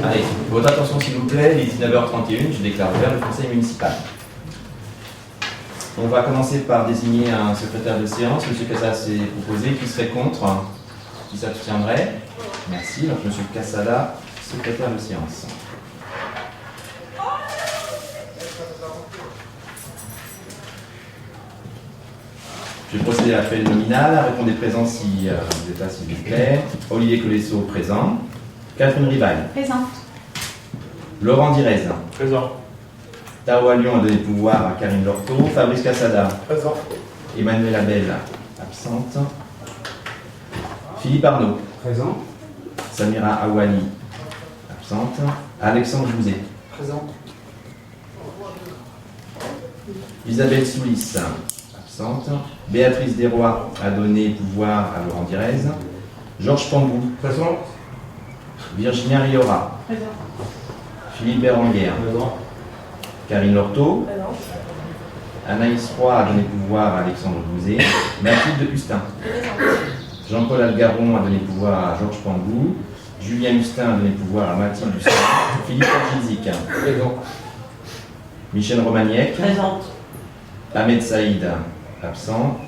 Allez, votre attention s'il vous plaît, il est 19h31, je déclare ouvert le conseil municipal. On va commencer par désigner un secrétaire de séance. Monsieur Cassada s'est proposé. Qui serait contre? Qui s'abstiendrait? Merci. Donc Monsieur Cassada, secrétaire de séance. Je vais procéder à l'appel nominal. Répondez présent si vous êtes là, s'il vous plaît. Olivier Colesso, présent. Catherine Rivaille. Présente. Laurent Direz. Présent. Tao Lyon a donné pouvoir à Karine Lorteau. Fabrice Cassada. Présent. Emmanuel Abel, absente. Philippe Arnaud. Présent. Samira Awali, absente. Alexandre Jouzet. Présent. Isabelle Soulis, absente. Béatrice Desrois a donné pouvoir à Laurent Direz. Georges Pambou. Présent. Virginia Riora. Présente. Philippe Berenguer. Présent. Karine Lorteau. Présente. Anaïs Roy a donné pouvoir à Alexandre Jouzet. Mathilde Hustin. Jean-Paul Algaron a donné pouvoir à Georges Pambou. Julien Hustin a donné pouvoir à Mathilde Hustin. Philippe Argizik. Présent. Michel Romagnac. Présente. Ahmed Saïd, absent.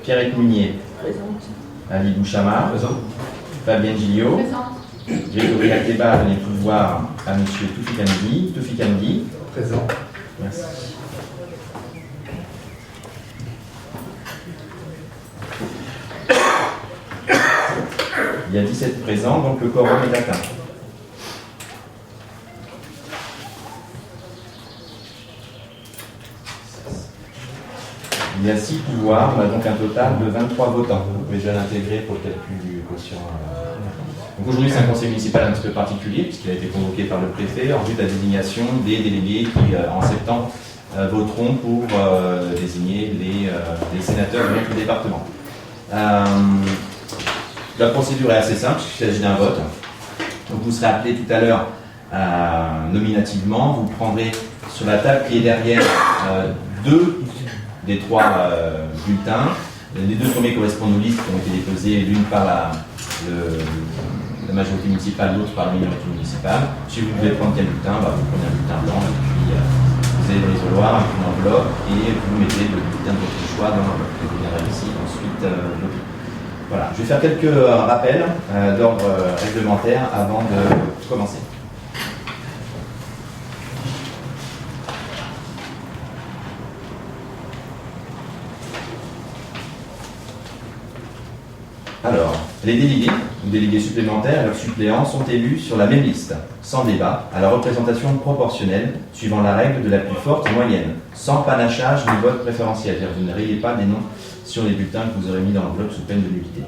Pierrette Munier. Présente. Ali Bouchama. Présent. Fabienne Gillot. Présente. Grégory Akeba a donné pouvoir à M. Toufik Hamdi. Présent. Merci. Il y a 17 présents, donc le quorum est atteint. Il y a 6 pouvoirs, on a donc un total de 23 votants. Vous pouvez déjà l'intégrer pour le calcul du quotient. Donc aujourd'hui, c'est un conseil municipal un petit peu particulier, puisqu'il a été convoqué par le préfet en vue de la désignation des délégués qui, en septembre, voteront pour désigner les sénateurs de notre département. La procédure est assez simple, puisqu'il s'agit d'un vote. Donc vous serez appelé tout à l'heure nominativement. Vous prendrez sur la table qui est derrière 2 des 3 bulletins. Les 2 premiers correspondent aux listes qui ont été déposées, l'une par la majorité municipale, l'autre par la minorité municipale. Si vous devez prendre quel bulletin, vous prenez un bulletin blanc, et puis vous allez dans l'isoloir, une enveloppe, et vous mettez le bulletin de votre choix dans l'enveloppe. Vous viendrez ici, ensuite voilà. Je vais faire quelques rappels d'ordre réglementaire avant de commencer. Alors, les délégués ou délégués supplémentaires et leurs suppléants sont élus sur la même liste, sans débat, à la représentation proportionnelle, suivant la règle de la plus forte moyenne, sans panachage ni vote préférentiel. C'est-à-dire que vous ne rayez pas des noms sur les bulletins que vous aurez mis dans l'enveloppe sous peine de nullité.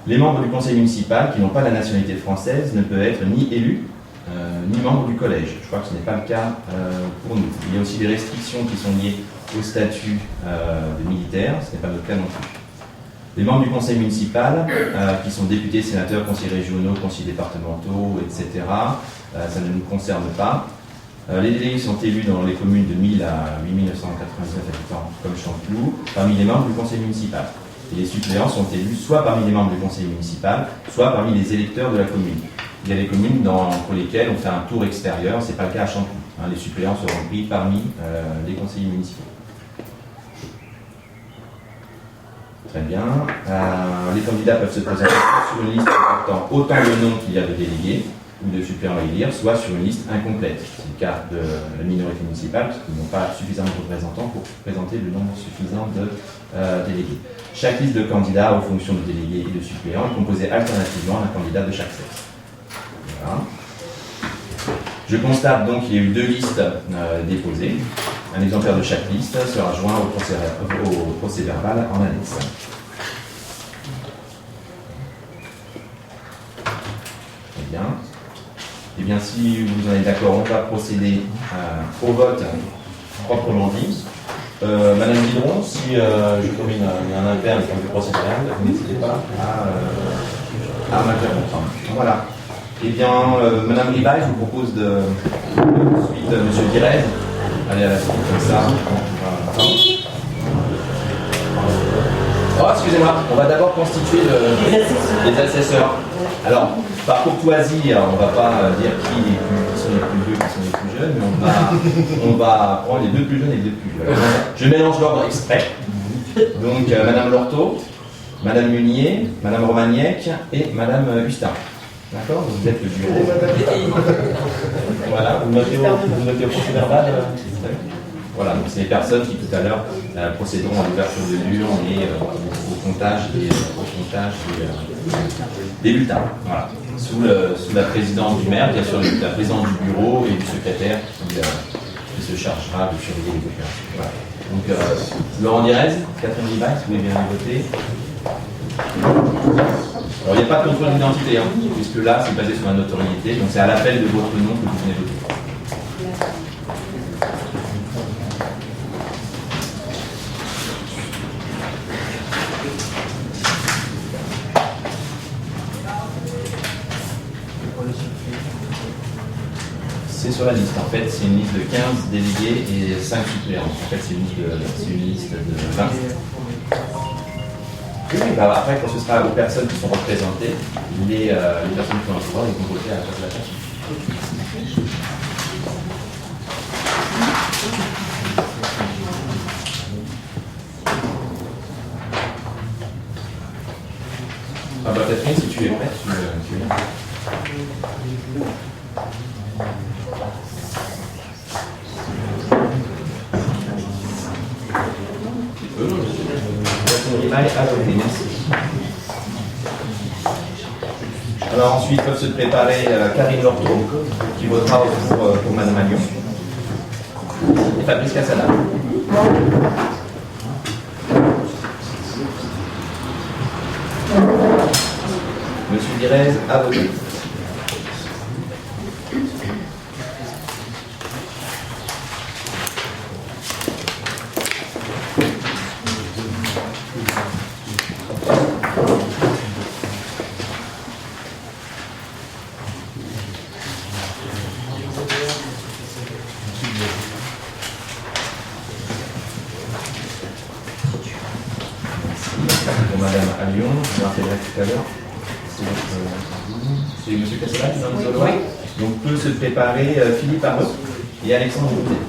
Les membres du conseil municipal qui n'ont pas la nationalité française ne peuvent être ni élus, ni membres du collège. Je crois que ce n'est pas le cas pour nous. Il y a aussi des restrictions qui sont liées au statut de militaire, ce n'est pas notre cas non plus. Les membres du conseil municipal, qui sont députés, sénateurs, conseillers régionaux, conseillers départementaux, etc., ça ne nous concerne pas. Les délégués sont élus dans les communes de 1000 à 8999 habitants, comme Chanteloup, parmi les membres du conseil municipal. Et les suppléants sont élus soit parmi les membres du conseil municipal, soit parmi les électeurs de la commune. Il y a des communes pour lesquelles on fait un tour extérieur, ce n'est pas le cas à Chanteloup. Les suppléants seront pris parmi les conseillers municipaux. Très bien. Les candidats peuvent se présenter sur une liste comportant autant de noms qu'il y a de délégués ou de suppléants à élire, soit sur une liste incomplète. C'est le cas de la minorité municipale, parce qu'ils n'ont pas suffisamment de représentants pour présenter le nombre suffisant de délégués. Chaque liste de candidats aux fonctions de délégués et de suppléants est composée alternativement d'un candidat de chaque sexe. Voilà. Je constate donc qu'il y a eu 2 listes déposées. Un exemplaire de chaque liste sera joint au procès verbal en annexe. Très bien. Eh bien, si vous en êtes d'accord, on va procéder au vote proprement dit. Madame Guidron, si je commune un interne comme le procès verbal, vous n'hésitez pas à m'interrompre. Voilà. Eh bien, Madame Rivaille, je vous propose de suite Monsieur Direz. Allez à la suite, comme ça. Oh, excusez-moi, on va d'abord constituer les assesseurs. Alors, Par courtoisie, on ne va pas dire qui sont les plus vieux, qui sont les plus jeunes, mais on va prendre les deux plus jeunes et les deux plus vieux. Je mélange l'ordre exprès. Donc, Madame Lorteau, Madame Munier, Madame Romagnac et Madame Hustin. D'accord? Vous êtes le bureau. Voilà, vous notez au procès verbal. Voilà, donc c'est les personnes qui tout à l'heure procéderont à l'ouverture de l'urne et au comptage des bulletins. Voilà. Sous la présidence du maire, bien sûr, la présidence du bureau et du secrétaire qui se chargera de surveiller les opérations. Voilà. Donc, Laurent Direz, Catherine Ribaille, si vous voulez bien voter. Alors, il n'y a pas de contrôle d'identité, puisque là, c'est basé sur la notoriété, donc c'est à l'appel de votre nom que vous venez voter. C'est sur la liste, en fait, c'est une liste de 15 délégués et 5 suppléants. En fait, c'est une liste de 20. Oui, bah après, quand ce sera aux personnes qui sont représentées, les personnes qui ont le pouvoir, ils vont voter à la place de la personne. Ah bah Catherine, si tu es prête, tu viens. Merci. Alors ensuite peuvent se préparer Karine Lorteau, qui votera pour Madame Allion, et Fabrice Cassala. Monsieur Direz a voté. Pour Madame Allion, je me rappellerai tout à l'heure. C'est M. Cassala qui est dans le solo. Donc peut se préparer Philippe Arnaud et Alexandre Boutet.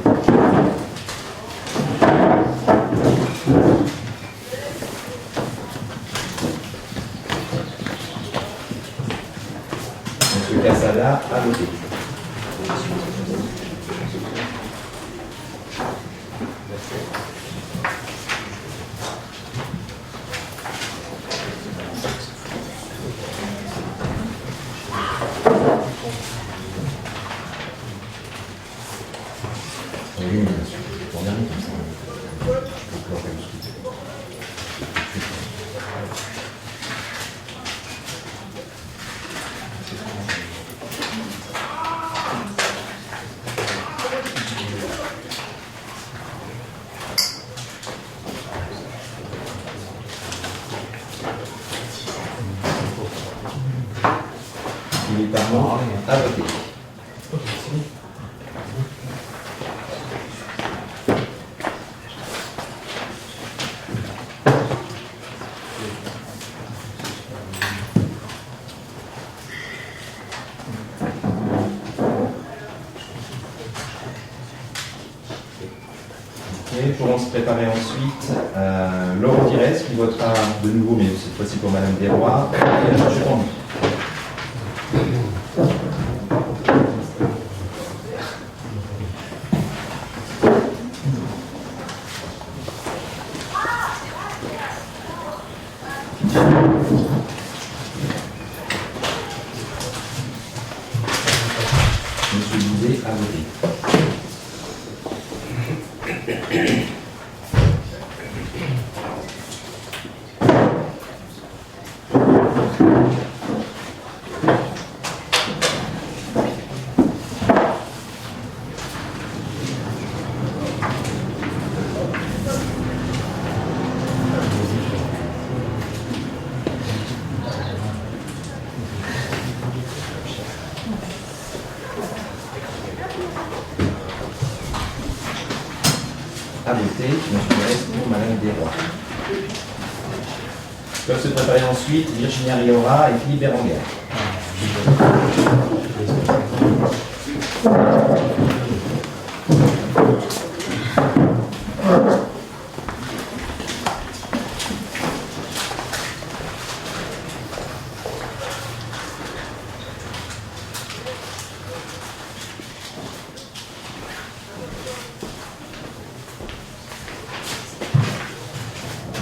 M. Cassala a voté. Philippe Arnaud a voté. Et pourront se préparer ensuite Laurent Direz qui votera de nouveau, mais cette fois-ci pour Madame Desrois, et Georges Camby. Monsieur Boudet a voté. À voter, pour Madame Desrois. Peuvent se préparer ensuite Virginie Riora et Philippe Berenguer.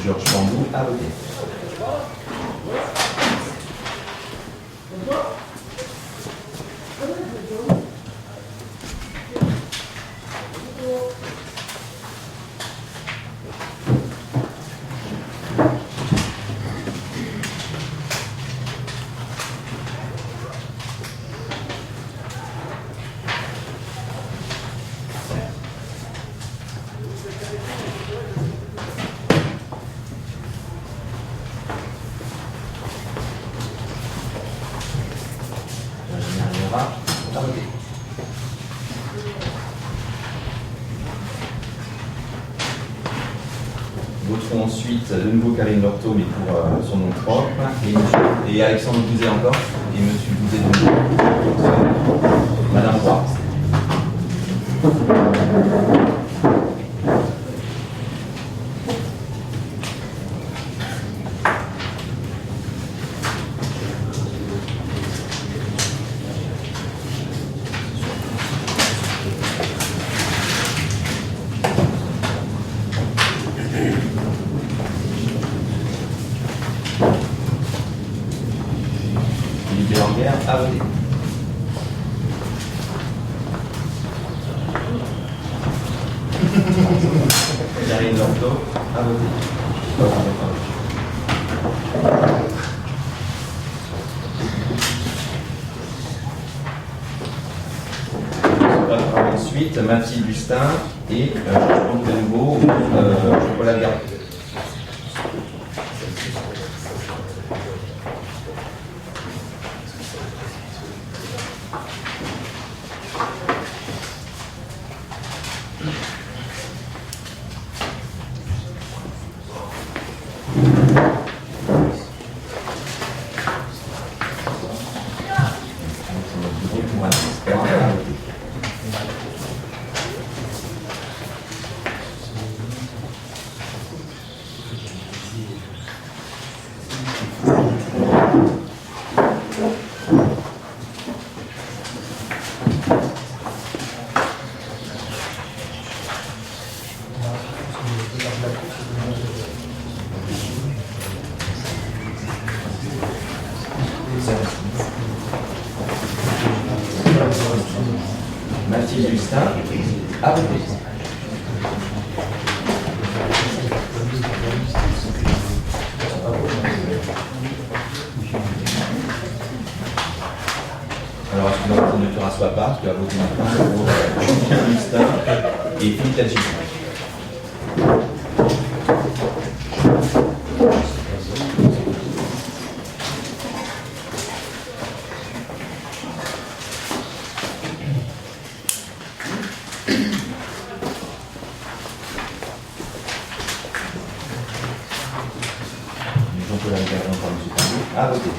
Georges Pandou, à voter. À voter. Voterons ensuite de nouveau Karine Lorteau, mais pour son nom propre, et Alexandre Bouzet encore, et Monsieur Bouzet de nouveau. Madame Roy. Philippe Languerre, à voter. Karine Lorteau, à voter. Ensuite, Mathilde Justin et je compte de nouveau Chocolat Garde. Mathilde Justin, à voter. Alors, est-ce que Mathilde ne te rassoit pas, parce que tu vas voter maintenant pour Julien Justin et Philippe Tadjik. À voter.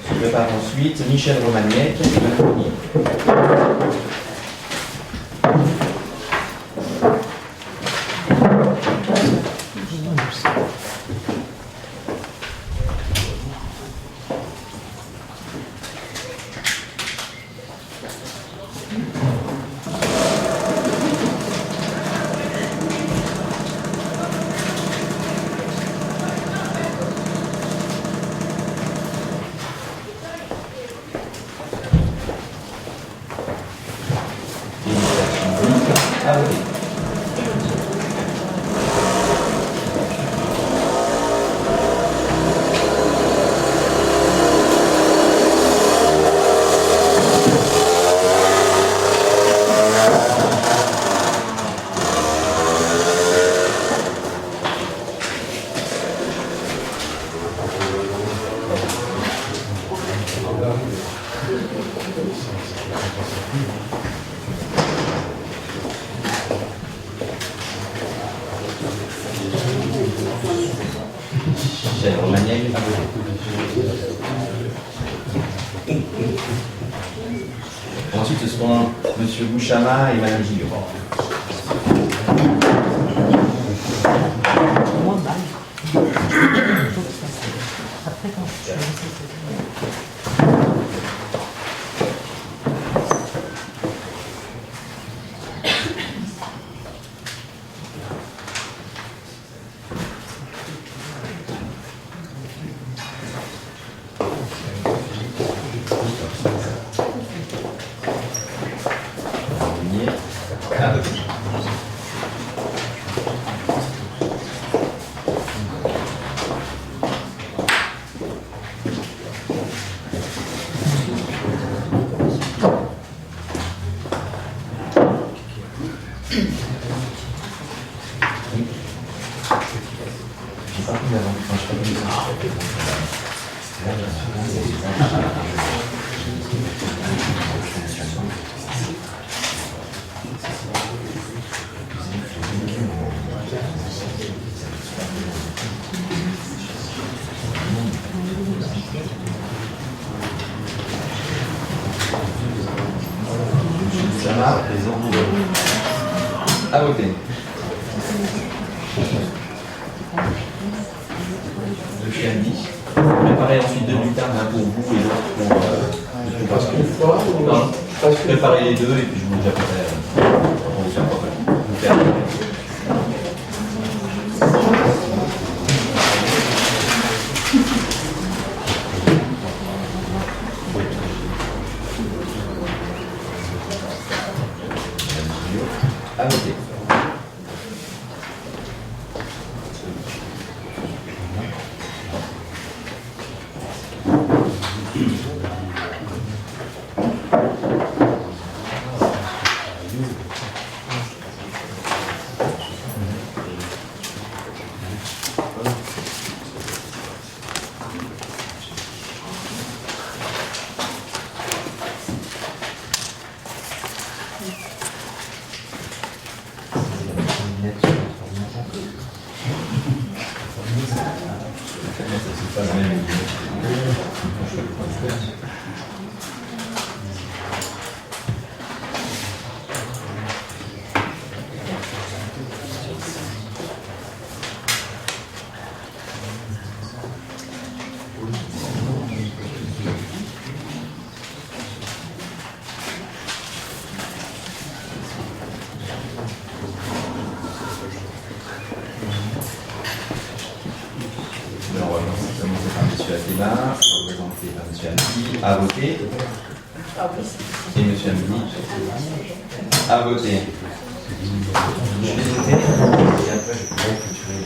Se prépare ensuite Michel Romagnec et Marc Fournier. À voter. Michel Romagnac, ensuite, ce seront M. Bouchama et Mme Gillot. À voter. Monsieur Andy, préparez ensuite 2 bulletins, un pour vous et l'autre pour non, préparez les deux et puis je vous dis après on vous faire à voter. Représenté par M. Andy, à voter. Et M. Andy, à voter. Je vais voter. Et après, je pourrais clôturer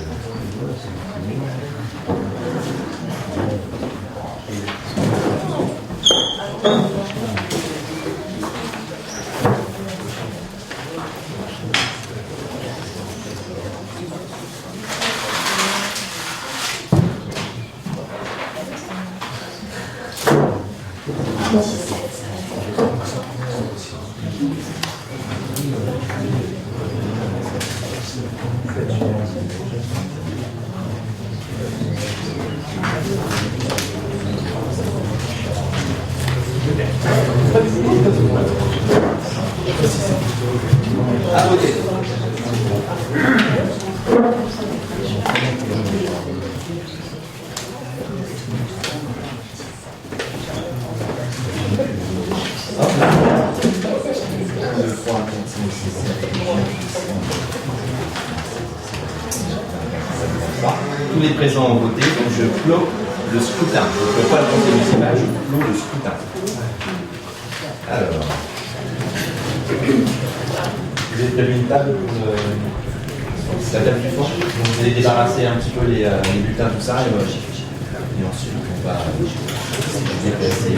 à voter. Tous les présents ont voté, donc je clôt le scrutin. Je ne clôt pas le conseil municipal, je clôt le scrutin. Alors. Vous avez prévu une table pour la table du fond. Vous allez débarrasser un petit peu les bulletins, tout ça, et ensuite on va déplacer.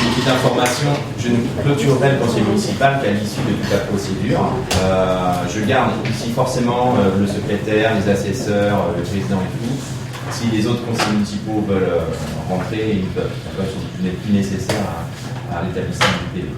Une petite information, je ne clôturerai le conseil municipal qu'à l'issue de toute la procédure. Je garde ici forcément le secrétaire, les assesseurs, le président et tout. Si les autres conseillers municipaux veulent rentrer, ils peuvent. Ils n'est plus nécessaire à l'établissement du PV.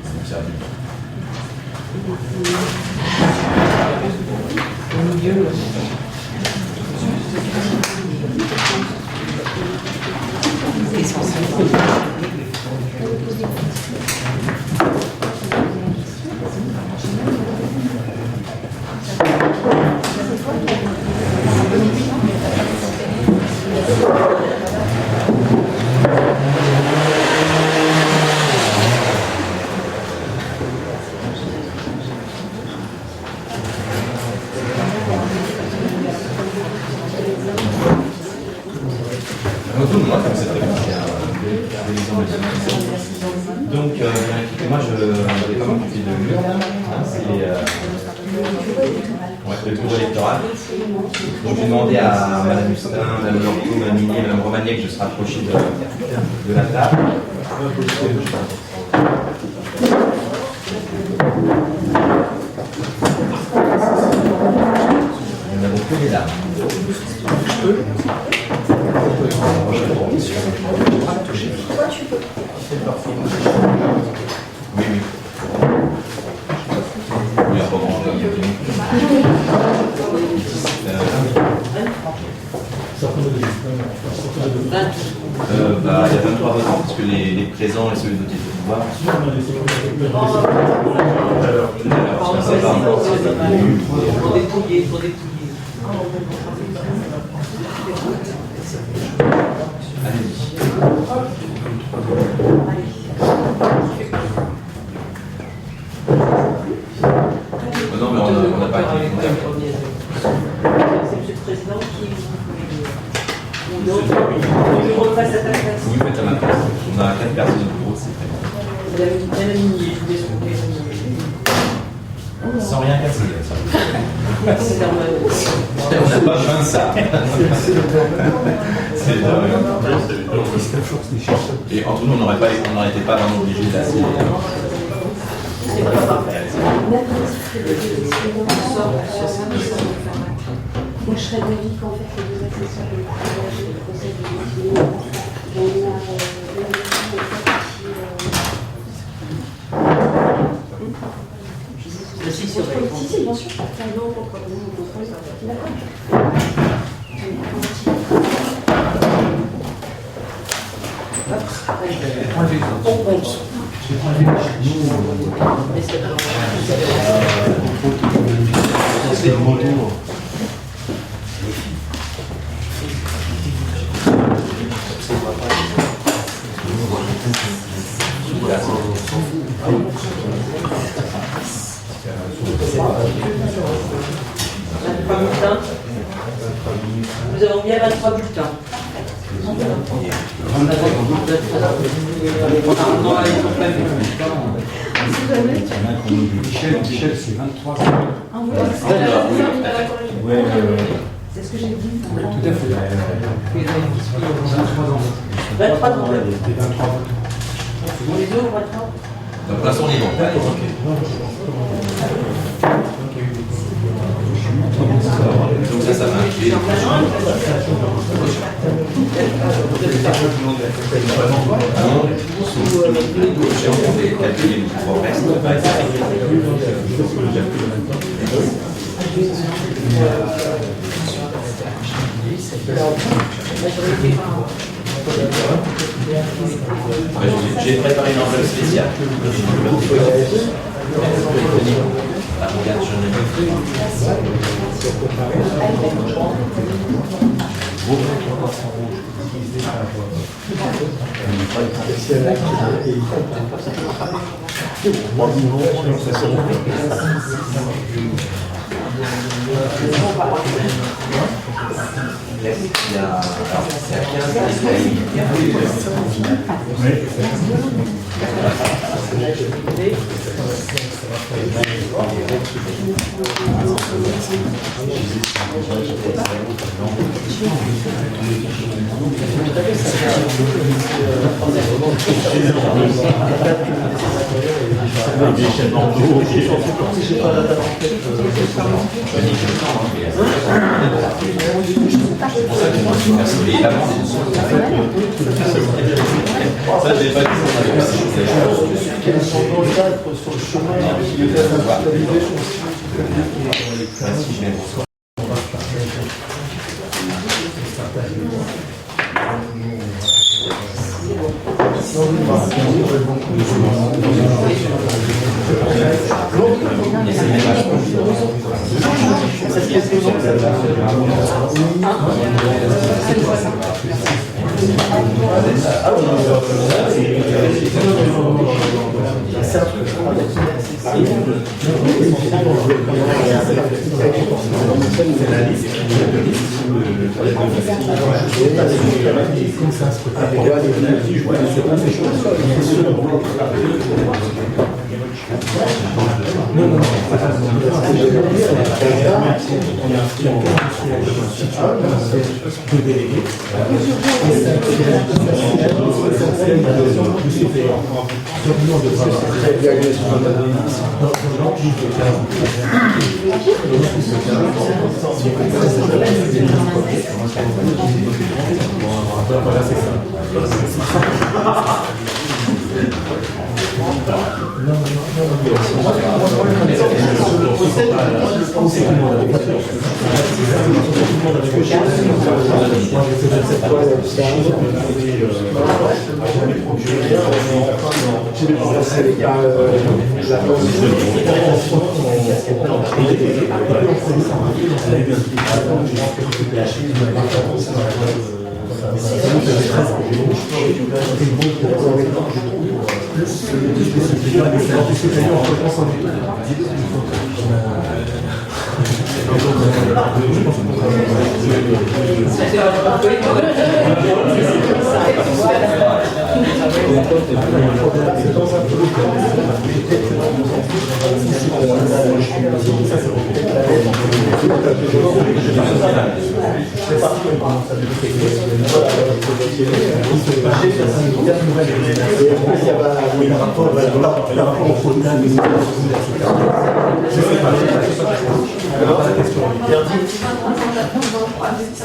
Donc, moi, je ne vais pas m'occuper de lui. C'est le bureau électoral. Donc, j'ai demandé à Mme Hustin, Mme Lorto, Mme Minier, Mme Romagnet que je se rapprochais de la table. Nous n'avons que les dames. Oui, oui. Oui, à moment, il y a 23 votants, parce que les présents et ceux de pouvoir. Allez-y. Non, mais on n'a pas été. C'est M. le Président qui vous repasse à ta place. Oui, faites à ma place. On a 4 personnes au bureau, c'est très bien. Madame Minier, je voulais sans rien casser. c'est normal. On n'a pas besoin de ça. C'est et entre nous, on n'aurait été pas vraiment obligé d'asser. C'est pas parfait. Moi, je serais d'avis qu'en fait, les deux assesseurs de le procès de métier, si, bien sûr. On compte. C'est le moto. Nous avons bien 23 bulletins. Michel, c'est 23. C'est ce que j'ai dit. Tout à fait. 23 ans. 23 Les autres, 23. Donc là, on est bon. Allez, ok. Donc ça marche. J'ai rencontré calculer le pouvoir reste. J'ai préparé une enveloppe spéciale. Regarde, je n'ai pas fait. Il y a 15 Oui.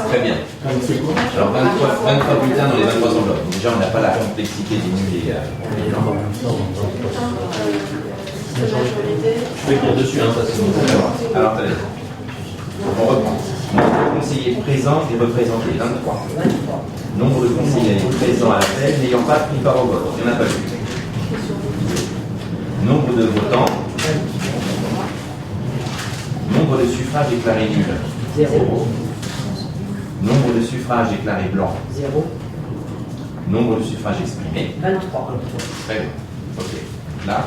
Très bien. Alors 23 bulletins dans les 23 enveloppes. Déjà, on n'a pas la complexité des nuls et je vais dire dessus, hein, ça c'est bon. Alors, attendez. On reprend. Nombre de conseillers présents et représentés, 23. Nombre de conseillers présents à l'appel n'ayant pas pris part au vote, il n'y en a pas eu. Nombre de votants. Nombre de suffrages déclarés nuls. 0. Nombre de suffrages déclarés blancs. 0. Nombre de suffrages exprimés. 23. Très bien. Ok. Là,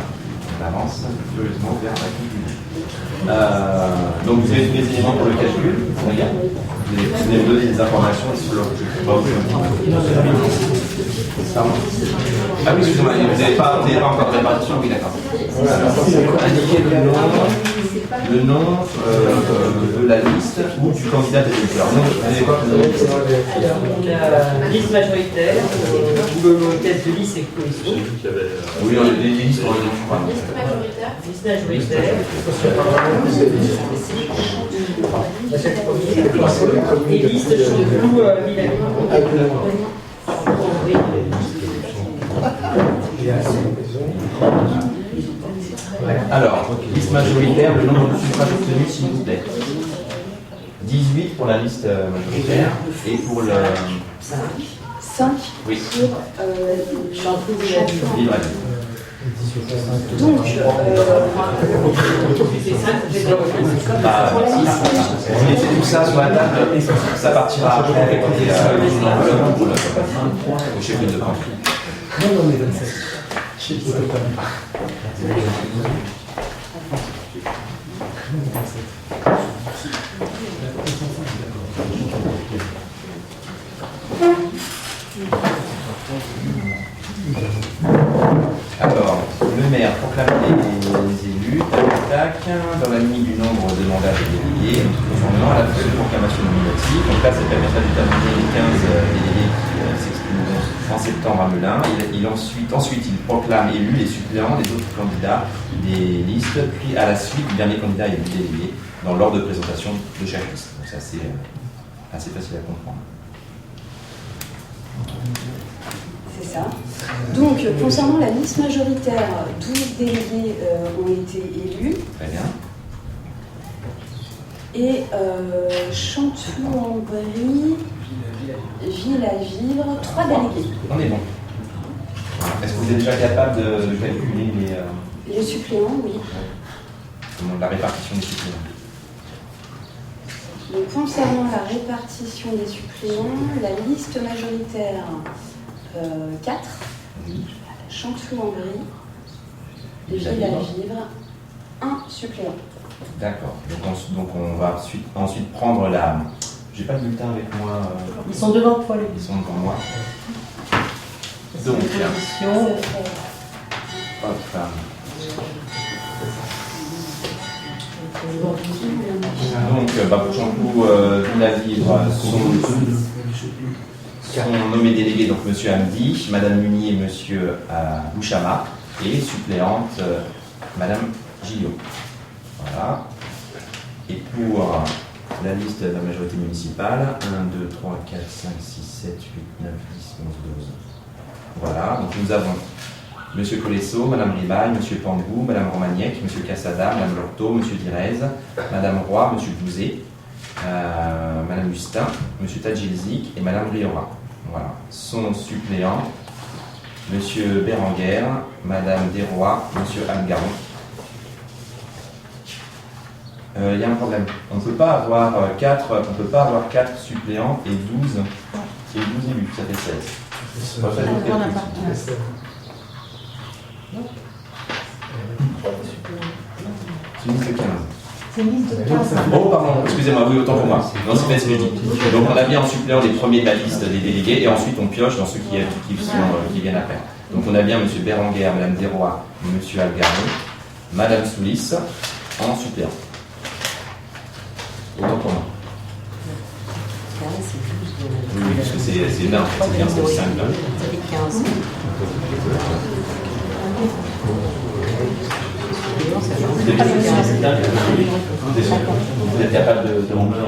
on avance curieusement vers la conclusion. Donc vous avez tous les éléments pour le calcul. Regarde. Vous allez me donner des informations sur le. Ah oui, excusez-moi, vous n'avez pas encore de répartition, oui, d'accord. Indiquez le nom de la liste ou du candidat des électeurs. Donc, vous avez quoi comme liste? La liste majoritaire, le test de liste et coalition. Oui, les listes sont les je crois. Liste majoritaire. Et liste sur le flou Alors, liste majoritaire, le nombre de suffrages obtenus, s'il vous plaît. 18 pour la liste majoritaire et pour le. 5 Oui. sur Libre. Donc, On mettait tout ça sur la table, ça partira après avec une enveloppe au chef de camp. Alors, le maire proclame les élus, tac, dans la limite du nombre de mandats délégués, conformément à la proclamation nominative. Donc là, ça permettra de déterminer les 15 délégués septembre à Melun. Ensuite, il proclame élus les suppléants des autres candidats des listes, puis à la suite, le dernier candidat est délégué dans l'ordre de présentation de chaque liste. Donc c'est assez facile à comprendre. C'est ça. Donc, concernant la liste majoritaire, 12 délégués ont été élus. Très bien. Et Chanteloup-en-Brie, Ville-à-Vivre, 3 délégués. On est bon. Est-ce que vous êtes déjà capable de calculer Les suppléants, oui. la répartition des suppléants? Donc, concernant la répartition des suppléants, la liste majoritaire, 4. Chanteloup-en-Brie, Ville-à-Vivre, 1 suppléant. D'accord. Donc on va ensuite prendre la... J'ai pas le bulletin avec moi. Ils sont devant toi, les Ils sont devant moi. Donc, Donc, position. hop. Donc, pour Chanteloup, Ville-à-Vivre sont nommés délégués, donc M. Hamdi, Mme Munier et M. Bouchama, et suppléante Mme Gillot. Voilà. Et pour la liste de la majorité municipale, 1, 2, 3, 4, 5, 6, 7, 8, 9, 10, 11, 12. Voilà, donc nous avons M. Colesso, Mme Ribaille, M. Pambou, Mme Romagnac, M. Cassada, Mme Lorto, M. Direz, Mme Roy, M. Bouzet, Mme Justin, M. Tadjilzik et Mme Riora. Voilà. Son suppléant, M. Berenguer, Mme Desroy, M. Algaron. Il y a un problème. On ne peut pas avoir 4 suppléants et 12 élus, ça fait 16. Ça fait c'est une liste de 15. C'est une liste de 15. Oh, pardon, excusez-moi, oui, autant pour moi. Non, c'est pas ce que je dis. Donc, on a bien en suppléant les premiers de la liste des délégués et ensuite on pioche dans ceux qui viennent après. Donc, on a bien M. Berenguer, Mme Desroy, M. Algaron, Mme Soulis en suppléant. Autant pour moi. Oui, parce que c'est 20, c'est bien, c'est 5 là. Ça fait 15. Vous êtes capable de remplir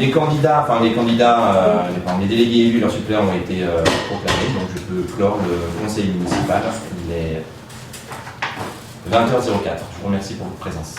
les candidats, les délégués élus, leurs suppléants ont été proclamés, donc je peux clore le conseil municipal. Il est 20h04. Je vous remercie pour votre présence.